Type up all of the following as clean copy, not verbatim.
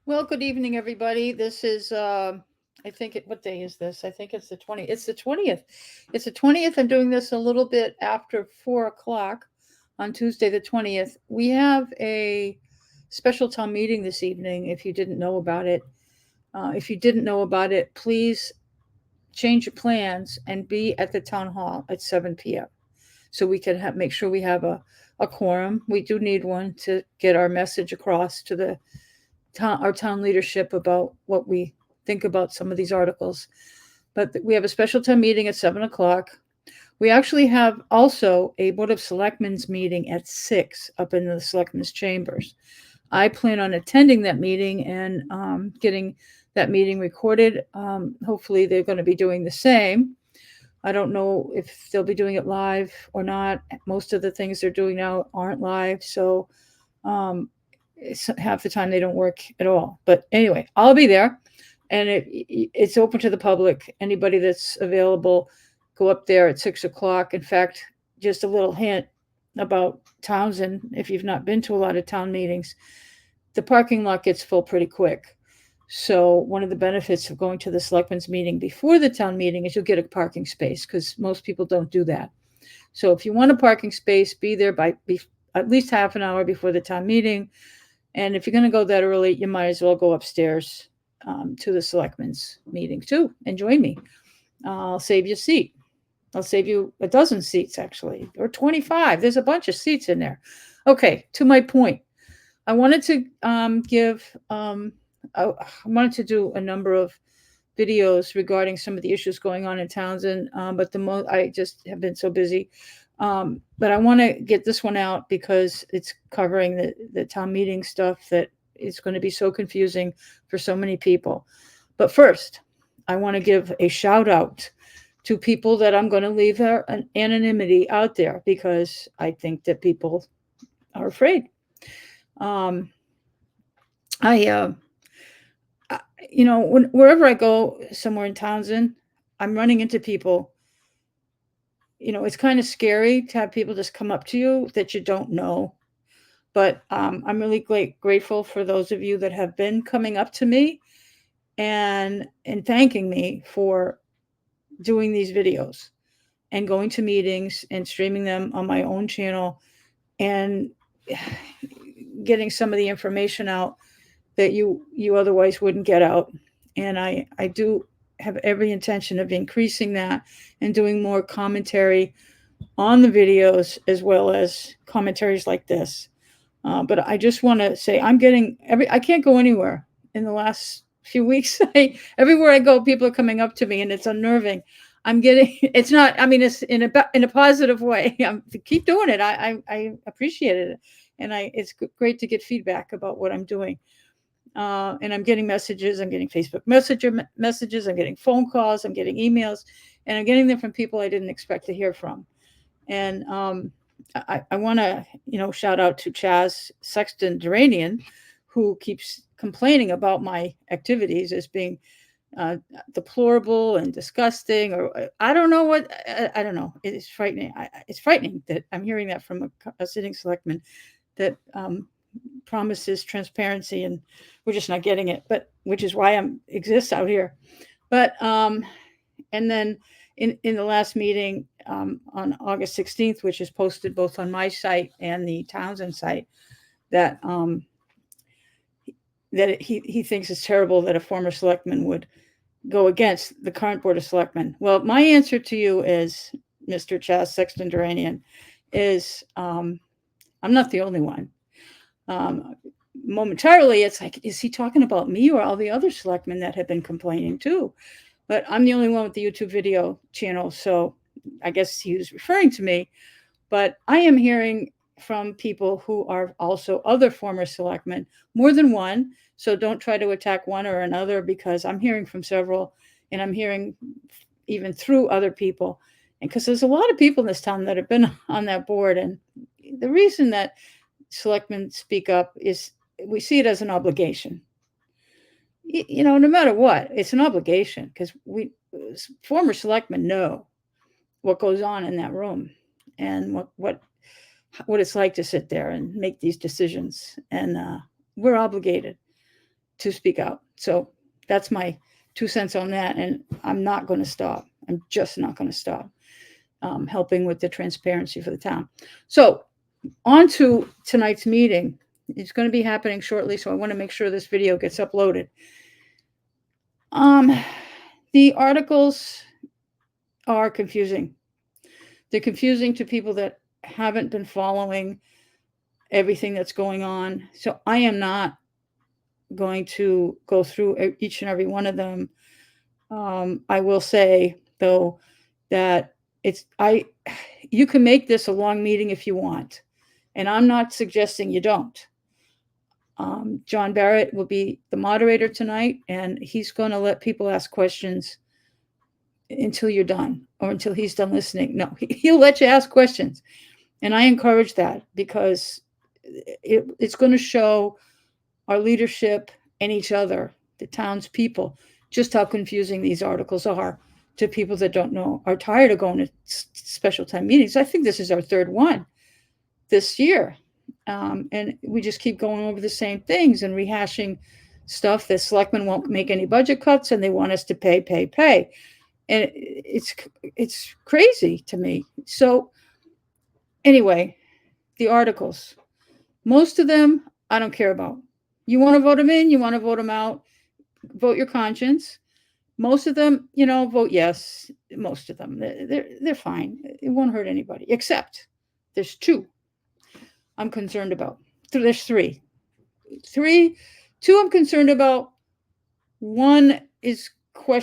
Well, good evening, everybody. This is, I think what day is this? I think it's the 20th. It's the 20th. It's the 20th. I'm doing this a little bit after 4 o'clock on Tuesday, the 20th. We have a special town meeting this evening, if you didn't know about it. If you didn't know about it, please change your plans and be at the town hall at 7 p.m. so we can make sure we have a quorum. We do need one to get our message across to our town leadership about what we think about some of these articles. But we have a special town meeting at 7 o'clock. We actually have also a Board of Selectmen's meeting at 6 up in the Selectmen's chambers. I plan on attending that meeting and getting that meeting recorded. Hopefully, they're going to be doing the same. I don't know if they'll be doing it live or not. Most of the things they're doing now aren't live, so half the time they don't work at all. But anyway, I'll be there, and it's open to the public. Anybody that's available, go up there at 6 o'clock. In fact, just a little hint about Townsend, if you've not been to a lot of town meetings, the parking lot gets full pretty quick. So one of the benefits of going to the selectmen's meeting before the town meeting is you'll get a parking space, because most people don't do that. So if you want a parking space, be there by at least half an hour before the town meeting. And if you're going to go that early, you might as well go upstairs to the selectmen's meeting too and join me. I'll save you a seat. I'll save you a dozen seats, actually, or 25. There's a bunch of seats in there. Okay, to my point. I wanted to I wanted to do a number of videos regarding some of the issues going on in Townsend, but I just have been so busy. But I want to get this one out because it's covering the town meeting stuff that is going to be so confusing for so many people. But first, I want to give a shout out to people that I'm going to leave their anonymity out there because I think that people are afraid. Wherever I go somewhere in Townsend, I'm running into people. It's kind of scary to have people just come up to you that you don't know. But I'm really grateful for those of you that have been coming up to me and thanking me for doing these videos and going to meetings and streaming them on my own channel and getting some of the information out that you otherwise wouldn't get out. And I do have every intention of increasing that and doing more commentary on the videos as well as commentaries like this. But I just want to say I can't go anywhere in the last few weeks. Everywhere I go, people are coming up to me and it's unnerving. It's not, I mean, it's in a positive way. Keep doing it. I appreciate it. And it's great to get feedback about what I'm doing. And I'm getting messages. I'm getting Facebook messages. I'm getting phone calls. I'm getting emails, and I'm getting them from people I didn't expect to hear from. And I want to, shout out to Chaz Sexton Duranian, who keeps complaining about my activities as being deplorable and disgusting, or I don't know what. I don't know. It's frightening. It's frightening that I'm hearing that from a sitting selectman that promises transparency, and we're just not getting it. But which is why I exist out here. But and then in the last meeting on August 16th, which is posted both on my site and the Townsend site, that he thinks it's terrible that a former selectman would go against the current Board of Selectmen. Well, my answer to you is, Mr. Chaz Sexton Duranian, is I'm not the only one. Momentarily, it's like, is he talking about me or all the other selectmen that have been complaining too? But I'm the only one with the YouTube video channel, so I guess he was referring to me. But I am hearing from people who are also other former selectmen, more than one. So don't try to attack one or another, because I'm hearing from several, and I'm hearing even through other people. And because there's a lot of people in this town that have been on that board. And the reason that selectmen speak up is we see it as an obligation. No matter what, it's an obligation, because we former selectmen know what goes on in that room and what it's like to sit there and make these decisions. And we're obligated. to speak out. So that's my 2 cents on that. And I'm not going to stop. I'm just not going to stop helping with the transparency for the town. So on to tonight's meeting. It's going to be happening shortly, so I want to make sure this video gets uploaded. The articles are confusing. They're confusing to people that haven't been following everything that's going on. So I am not going to go through each and every one of them. I will say, though, that you can make this a long meeting if you want, and I'm not suggesting you don't. John Barrett will be the moderator tonight, and he's going to let people ask questions until you're done or until he's done listening. No, he'll let you ask questions. And I encourage that because it's going to show our leadership and each other, the townspeople, just how confusing these articles are to people that don't know, are tired of going to special time meetings. I think this is our third one this year. And we just keep going over the same things and rehashing stuff. The selectmen won't make any budget cuts and they want us to pay. And it's crazy to me. So anyway, the articles, most of them I don't care about. You want to vote them in, you want to vote them out, vote your conscience. Most of them, vote yes. Most of them, they're fine. It won't hurt anybody, except there's 2 I'm concerned about. There's 3. 2 I'm concerned about. One is going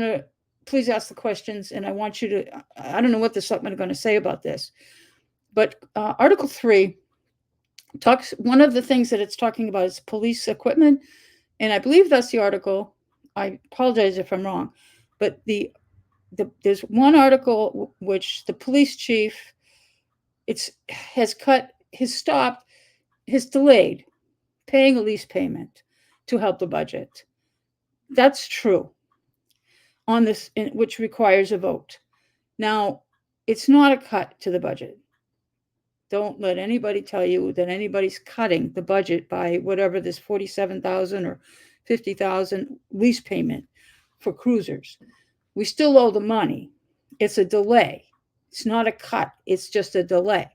to, please ask the questions, and I want you to, I don't know what the selectmen are going to say about this, but Article 3 talks, one of the things that it's talking about is police equipment, and I believe that's the article. I apologize if I'm wrong, but there's one article which the police chief has delayed paying a lease payment to help the budget. That's true on this, which requires a vote. Now, it's not a cut to the budget. Don't let anybody tell you that anybody's cutting the budget by whatever this $47,000 or $50,000 lease payment for cruisers. We still owe the money. It's a delay. It's not a cut. It's just a delay.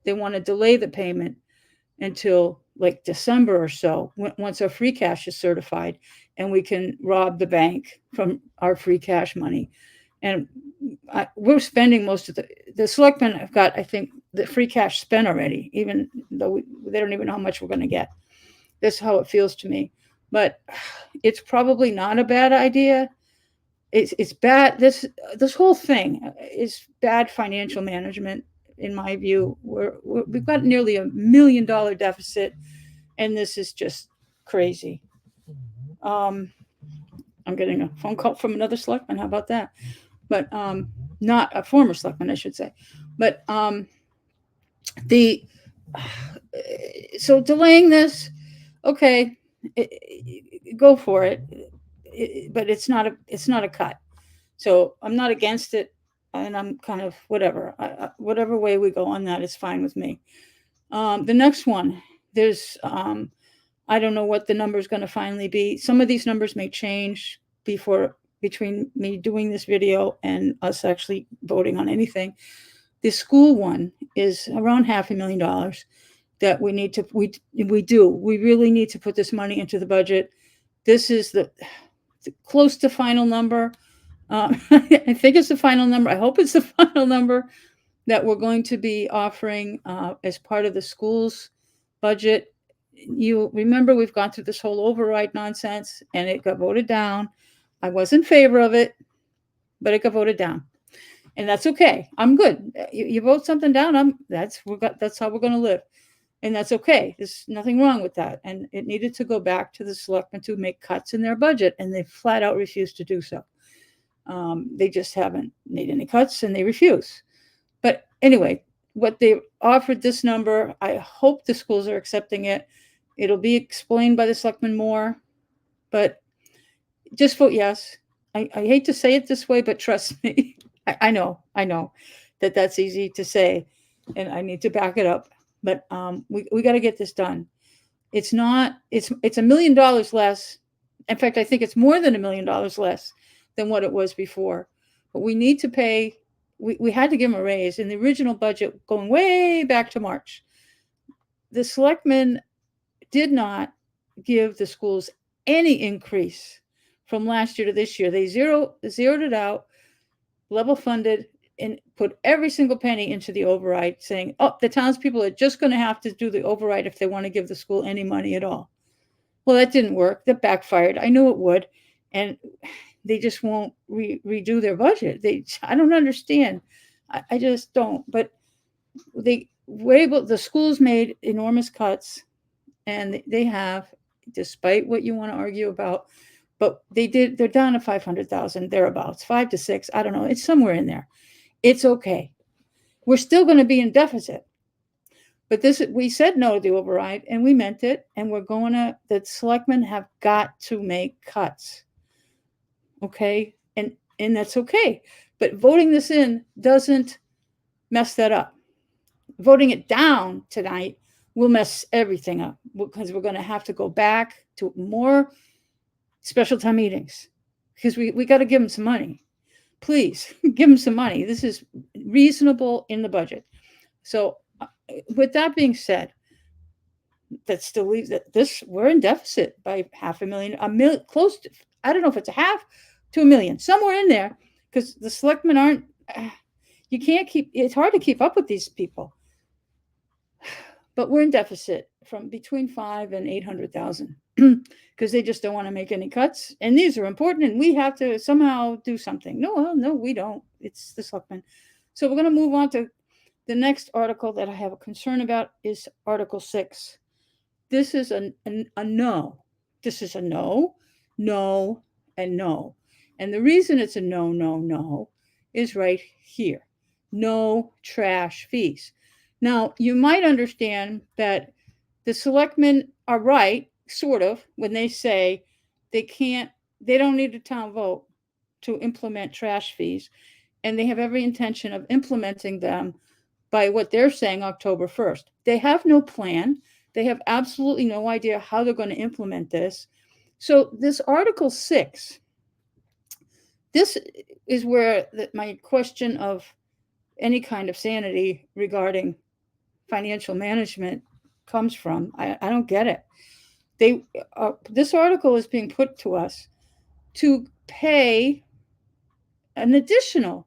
They want to delay the payment until like December or so, once our free cash is certified, and we can rob the bank from our free cash money. And we're spending most of the selectmen have got, I think, the free cash spent already, even though they don't even know how much we're going to get. That's how it feels to me. But it's probably not a bad idea. It's bad. This whole thing is bad financial management, in my view. We've got nearly $1 million deficit, and this is just crazy. I'm getting a phone call from another selectman. How about that? But not a former selectman, I should say. But so delaying this, okay, go for it. But it's not a cut. So I'm not against it, and I'm kind of whatever. Whatever way we go on that is fine with me. The next one, there's I don't know what the number is going to finally be. Some of these numbers may change between me doing this video and us actually voting on anything. The school one is around $500,000 that we need to, we really need to put this money into the budget. This is the close to final number. I think it's the final number. I hope it's the final number that we're going to be offering as part of the school's budget. You remember we've gone through this whole override nonsense, and it got voted down. I was in favor of it, but it got voted down, and that's okay. I'm good. You vote something down, that's how we're going to live, and that's okay. There's nothing wrong with that. And it needed to go back to the selectmen to make cuts in their budget, and they flat out refused to do so. They just haven't made any cuts, and they refuse. But anyway, what they offered, this number, I hope the schools are accepting it. It'll be explained by the selectmen more, but just vote yes. I hate to say it this way, but trust me, I know that that's easy to say, and I need to back it up. But we got to get this done. It's not, it's $1 million less. In fact, I think it's more than $1 million less than what it was before. But we need to pay, we had to give them a raise in the original budget going way back to March. The selectmen did not give the schools any increase from last year to this year. They zeroed it out, level funded, and put every single penny into the override, saying, oh, the townspeople are just going to have to do the override if they want to give the school any money at all. Well, that didn't work. That backfired. I knew it would. And they just won't redo their budget. I don't understand. I just don't. But they were able, the schools made enormous cuts, and they have, despite what you want to argue about, but they're down to 500,000, thereabouts, 5 to 6. I don't know. It's somewhere in there. It's okay. We're still going to be in deficit. But we said no to the override, and we meant it, and the selectmen have got to make cuts. Okay? And that's okay. But voting this in doesn't mess that up. Voting it down tonight will mess everything up, because we're going to have to go back to more special town meetings, because we got to give them some money. Please give them some money. This is reasonable in the budget. So with that being said, that still leaves that we're in deficit by $500,000, close to, I don't know if it's a half to $1 million, somewhere in there, because the selectmen aren't, you can't it's hard to keep up with these people. But we're in deficit from between 5 and 800,000 because they just don't want to make any cuts. And these are important, and we have to somehow do something. No, we don't. It's the selectmen. So we're going to move on to the next article that I have a concern about is Article 6. This is a no. This is a no, and no. And the reason it's a no is right here. No trash fees. Now, you might understand that the selectmen are right, sort of, when they say they don't need a town vote to implement trash fees, and they have every intention of implementing them by what they're saying October 1st. They have no plan. They have absolutely no idea how they're going to implement this. So this Article 6, this is where my question of any kind of sanity regarding financial management comes from. I don't get it. This article is being put to us to pay an additional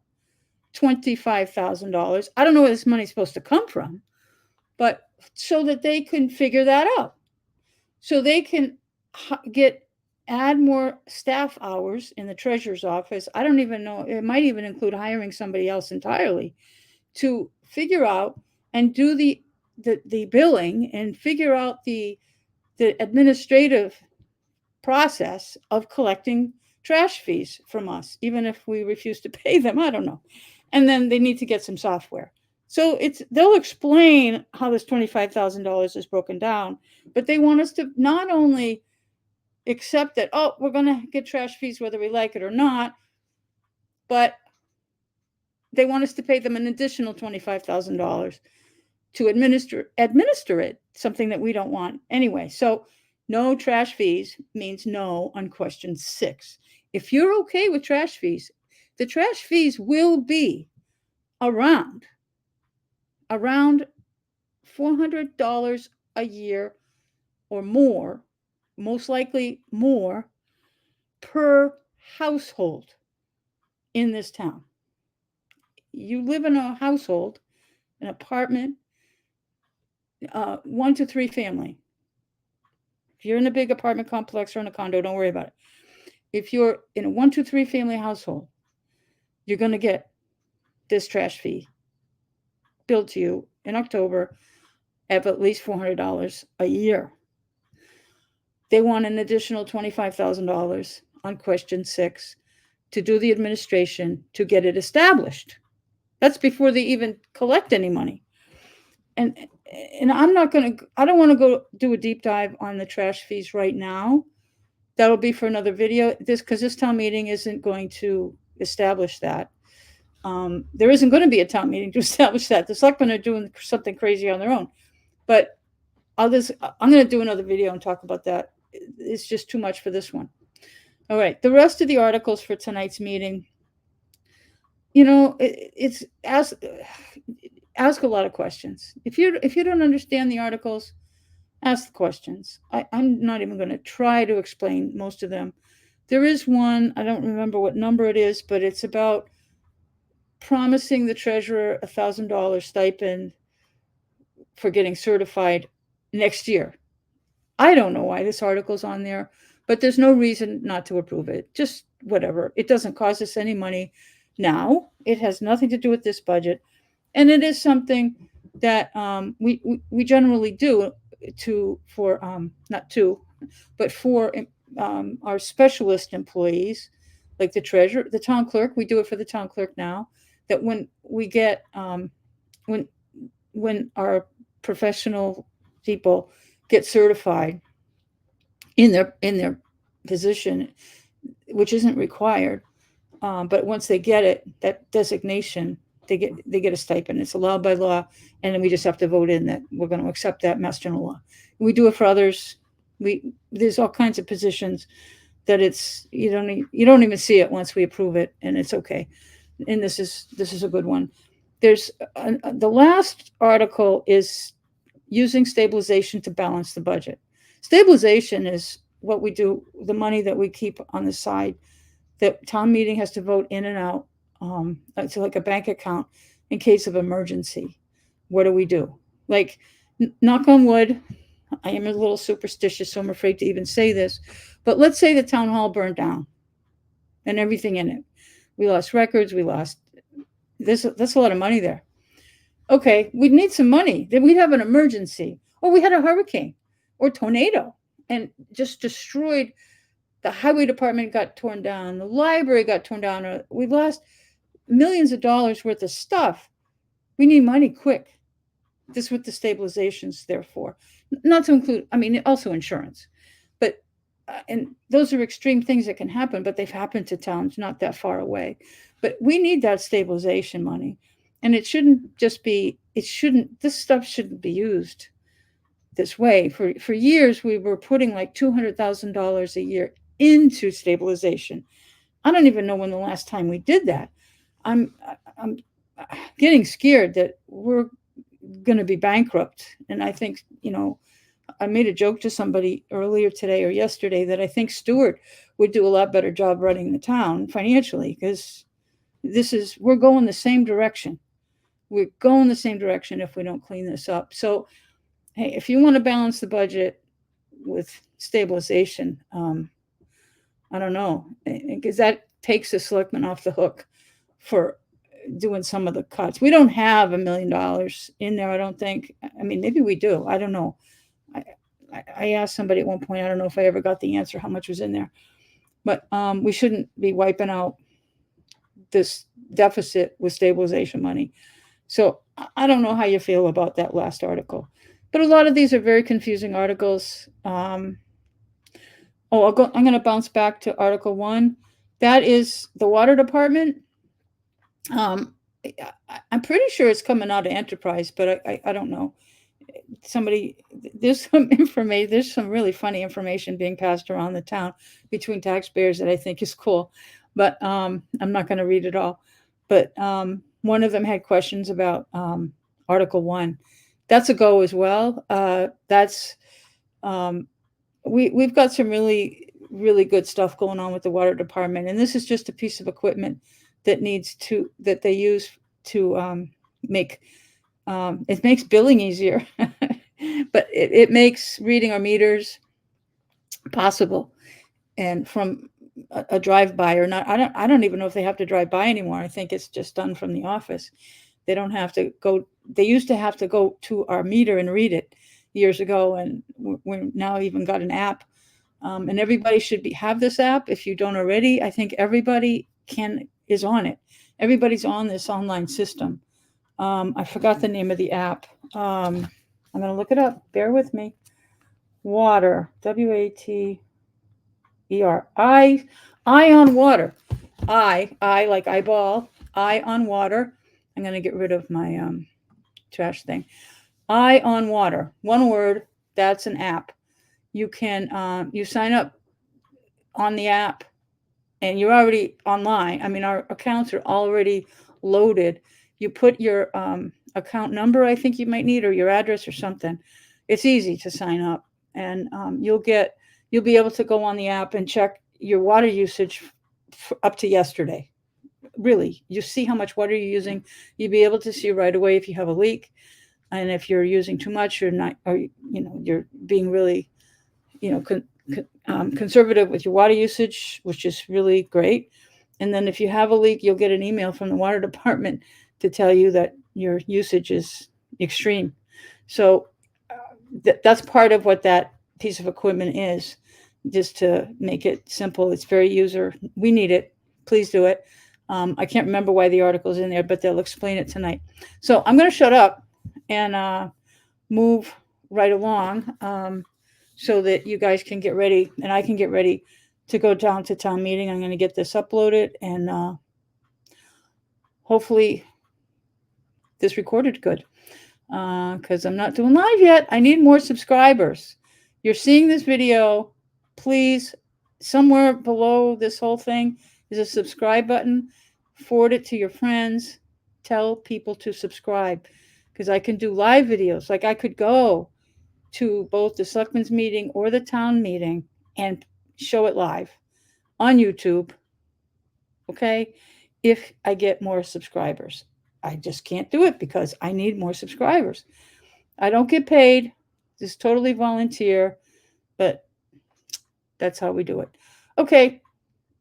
$25,000. I don't know where this money's supposed to come from, but so that they can figure that out, so they can add more staff hours in the treasurer's office. I don't even know. It might even include hiring somebody else entirely to figure out and do the billing and figure out the administrative process of collecting trash fees from us, even if we refuse to pay them. I don't know. And then they need to get some software. So they'll explain how this $25,000 is broken down, but they want us to not only accept that, oh, we're going to get trash fees whether we like it or not, but they want us to pay them an additional $25,000 to administer it, something that we don't want anyway. So no trash fees means no on question 6. If you're okay with trash fees, the trash fees will be around $400 a year or more, most likely more, per household in this town. You live in a household, an apartment, 1 to 3 family. If you're in a big apartment complex or in a condo, don't worry about it. If you're in a 1 to 3 family household, you're going to get this trash fee billed to you in October at least $400 a year. They want an additional $25,000 on question 6 to do the administration to get it established. That's before they even collect any money. And I don't want to go do a deep dive on the trash fees right now. That'll be for another video. Because this town meeting isn't going to establish that. There isn't going to be a town meeting to establish that. The selectmen are doing something crazy on their own. But I'm going to do another video and talk about that. It's just too much for this one. All right, the rest of the articles for tonight's meeting, it's ask a lot of questions. If you don't understand the articles, ask the questions. I'm not even going to try to explain most of them. There is one, I don't remember what number it is, but it's about promising the treasurer $1,000 stipend for getting certified next year. I don't know why this article's on there, but there's no reason not to approve it. Just whatever. It doesn't cost us any money now. It has nothing to do with this budget. And it is something that we generally do for our specialist employees, like the treasurer, the town clerk. We do it for the town clerk now. That when we get when our professional people get certified in their position, which isn't required, but once they get it, that designation, they get a stipend. It's allowed by law, and then we just have to vote in that we're going to accept that Mass General law. We do it for others. There's all kinds of positions that you don't even see it once we approve it, and it's okay. And this is a good one. There's the last article is using stabilization to balance the budget. Stabilization is what we do, the money that we keep on the side that town meeting has to vote in and out. It's like a bank account in case of emergency. What do we do? Like, knock on wood, I am a little superstitious, so I'm afraid to even say this, but let's say the town hall burned down and everything in it. We lost records, that's a lot of money there. Okay, we'd need some money. Then we'd have an emergency, or we had a hurricane or tornado and just destroyed. The highway department got torn down, the library got torn down, or we lost millions of dollars worth of stuff. We need money quick. This is what the stabilization's there for. Not to include, also insurance. But and those are extreme things that can happen, but they've happened to towns not that far away. But we need that stabilization money. And this stuff shouldn't be used this way. For years, we were putting like $200,000 a year into stabilization. I don't even know when the last time we did that. I'm getting scared that we're going to be bankrupt. And I think, I made a joke to somebody earlier today or yesterday that I think Stuart would do a lot better job running the town financially, because we're going the same direction. We're going the same direction if we don't clean this up. So, hey, if you want to balance the budget with stabilization, I don't know, because that takes the selectmen off the hook for doing some of the cuts. We don't have $1 million in there, I don't think. Maybe we do. I don't know. I asked somebody at one point, I don't know if I ever got the answer how much was in there. But we shouldn't be wiping out this deficit with stabilization money. So I don't know how you feel about that last article. But a lot of these are very confusing articles. I'm going to bounce back to Article 1. That is the water department. I'm pretty sure it's coming out of enterprise, but I don't know. There's some really funny information being passed around the town between taxpayers that I think is cool, but I'm not going to read it all. But one of them had questions about Article 1. That's a go as well. We've got some really, really good stuff going on with the water department, and this is just a piece of equipment that they use to make. It makes billing easier, but it makes reading our meters possible. And from a drive-by or not, I don't even know if they have to drive by anymore. I think it's just done from the office. They don't have to go. They used to have to go to our meter and read it years ago, and we're now even got an app. And everybody should have this app. If you don't already, I think everybody is on it. Everybody's on this online system. I forgot the name of the app. I'm going to look it up. Bear with me. Water, WATER. I on water. I like eyeball. I on water. I'm going to get rid of my trash thing. I on water. One word. That's an app. You can you sign up on the app and you're already online. I mean, our accounts are already loaded. You put your account number, I think you might need, or your address or something. It's easy to sign up, and you'll be able to go on the app and check your water usage up to yesterday. Really, you see how much water you're using. You'll be able to see right away if you have a leak, and if you're using too much or not, or you're being really, conservative with your water usage, which is really great. And then if you have a leak, you'll get an email from the water department to tell you that your usage is extreme. So that's part of what that piece of equipment is, just to make it simple. It's very user. We need it. Please do it. I can't remember why the article's in there, but they'll explain it tonight. So I'm going to shut up and move right along so that you guys can get ready and I can get ready to go down to town meeting. I'm going to get this uploaded and hopefully this recorded good because I'm not doing live yet. I need more subscribers. You're seeing this video. Please, somewhere below this whole thing is a subscribe button. Forward it to your friends. Tell people to subscribe because I can do live videos. Like I could go to both the selectmen's meeting or the town meeting and show it live on YouTube. Okay. If I get more subscribers, I just can't do it because I need more subscribers. I don't get paid. This is totally volunteer, but that's how we do it. Okay.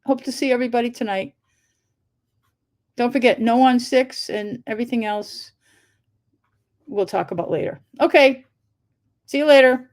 Hope to see everybody tonight. Don't forget, no on 6 and everything else we'll talk about later. Okay. See you later.